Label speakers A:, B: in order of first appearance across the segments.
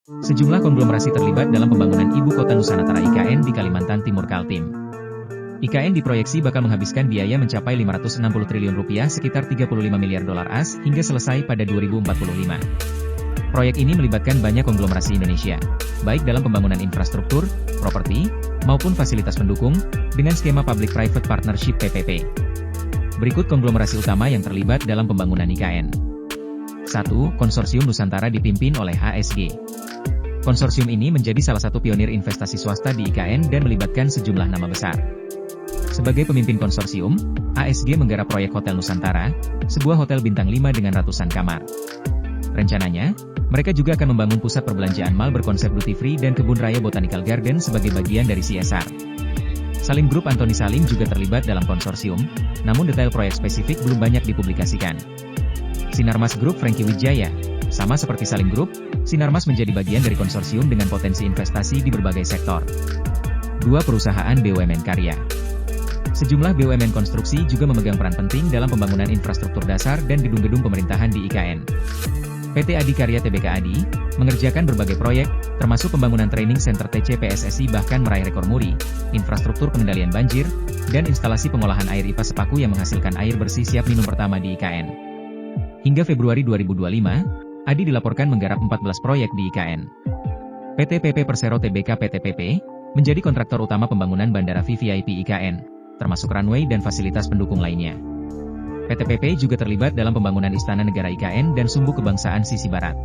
A: Sejumlah konglomerasi terlibat dalam pembangunan Ibu Kota Nusantara IKN di Kalimantan Timur Kaltim. IKN diproyeksi bakal menghabiskan biaya mencapai 560 triliun rupiah sekitar 35 miliar dolar AS hingga selesai pada 2045. Proyek ini melibatkan banyak konglomerasi Indonesia, baik dalam pembangunan infrastruktur, properti, maupun fasilitas pendukung, dengan skema Public-Private Partnership PPP. Berikut konglomerasi utama yang terlibat dalam pembangunan IKN. 1. Konsorsium Nusantara dipimpin oleh HSG. Konsorsium ini menjadi salah satu pionir investasi swasta di IKN dan melibatkan sejumlah nama besar. Sebagai pemimpin konsorsium, HSG menggarap proyek Hotel Nusantara, sebuah hotel bintang 5 dengan ratusan kamar. Rencananya, mereka juga akan membangun pusat perbelanjaan mal berkonsep duty free dan kebun raya Botanical Garden sebagai bagian dari CSR. Salim Group Antoni Salim juga terlibat dalam konsorsium, namun detail proyek spesifik belum banyak dipublikasikan. Sinarmas Group Franky Wijaya. Sama seperti Salim Group, Sinarmas menjadi bagian dari konsorsium dengan potensi investasi di berbagai sektor. 2. Perusahaan BUMN Karya. Sejumlah BUMN konstruksi juga memegang peran penting dalam pembangunan infrastruktur dasar dan gedung-gedung pemerintahan di IKN. PT Adi Karya Tbk Adi, mengerjakan berbagai proyek, termasuk pembangunan training center TC PSSI bahkan meraih rekor muri, infrastruktur pengendalian banjir, dan instalasi pengolahan air IPA Sepaku yang menghasilkan air bersih siap minum pertama di IKN. Hingga Februari 2025, Adi dilaporkan menggarap 14 proyek di IKN. PT PP Persero Tbk PT PP, menjadi kontraktor utama pembangunan Bandara VVIP IKN, termasuk runway dan fasilitas pendukung lainnya. PT PP juga terlibat dalam pembangunan Istana Negara IKN dan Sumbu Kebangsaan Sisi Barat.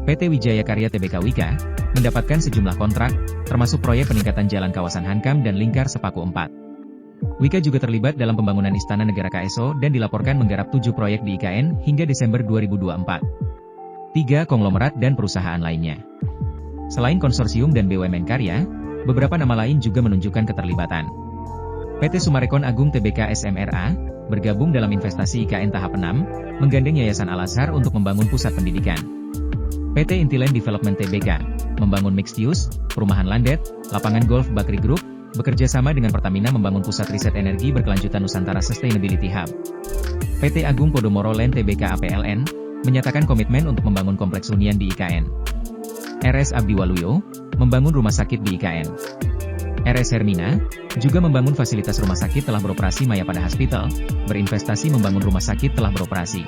A: PT Wijaya Karya Tbk Wika, mendapatkan sejumlah kontrak, termasuk proyek peningkatan jalan kawasan Hankam dan Lingkar Sepaku 4. Wika juga terlibat dalam pembangunan Istana Negara KSO dan dilaporkan menggarap 7 proyek di IKN hingga Desember 2024. 3. Konglomerat dan perusahaan lainnya. Selain konsorsium dan BUMN Karya, beberapa nama lain juga menunjukkan keterlibatan. PT Sumarekon Agung Tbk SMRA, bergabung dalam investasi IKN tahap 6, menggandeng Yayasan Al-Azhar untuk membangun pusat pendidikan. PT Intiland Development Tbk, membangun mixed use, perumahan landet, lapangan golf Bakri Group, bekerja sama dengan Pertamina membangun pusat riset energi berkelanjutan Nusantara Sustainability Hub. PT Agung Podomoro Land Tbk APLN, menyatakan komitmen untuk membangun kompleks hunian di IKN. RS Abdi Waluyo, membangun rumah sakit di IKN. RS Hermina, juga membangun fasilitas rumah sakit telah beroperasi Mayapada Hospital, berinvestasi membangun rumah sakit telah beroperasi.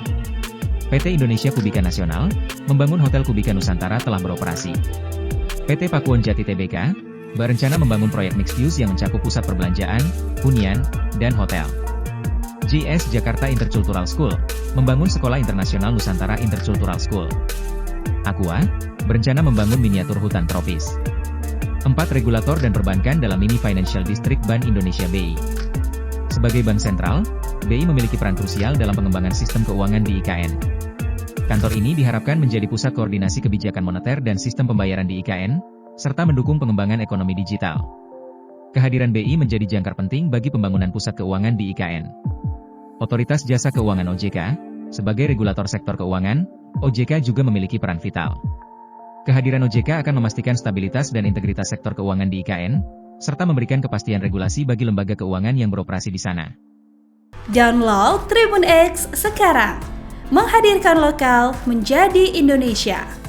A: PT Indonesia Kubika Nasional, membangun Hotel Kubika Nusantara telah beroperasi. PT Pakuwon Jati Tbk, berencana membangun proyek mixed use yang mencakup pusat perbelanjaan, hunian, dan hotel. JS Jakarta Intercultural School, membangun Sekolah Internasional Nusantara Intercultural School. Aqua, berencana membangun miniatur hutan tropis. 4. Regulator dan perbankan dalam Mini Financial District Bank Indonesia BI. Sebagai bank sentral, BI memiliki peran krusial dalam pengembangan sistem keuangan di IKN. Kantor ini diharapkan menjadi pusat koordinasi kebijakan moneter dan sistem pembayaran di IKN, serta mendukung pengembangan ekonomi digital. Kehadiran BI menjadi jangkar penting bagi pembangunan pusat keuangan di IKN. Otoritas Jasa Keuangan OJK, sebagai regulator sektor keuangan, OJK juga memiliki peran vital. Kehadiran OJK akan memastikan stabilitas dan integritas sektor keuangan di IKN, serta memberikan kepastian regulasi bagi lembaga keuangan yang beroperasi di sana.
B: Download Tribun X sekarang, menghadirkan lokal menjadi Indonesia.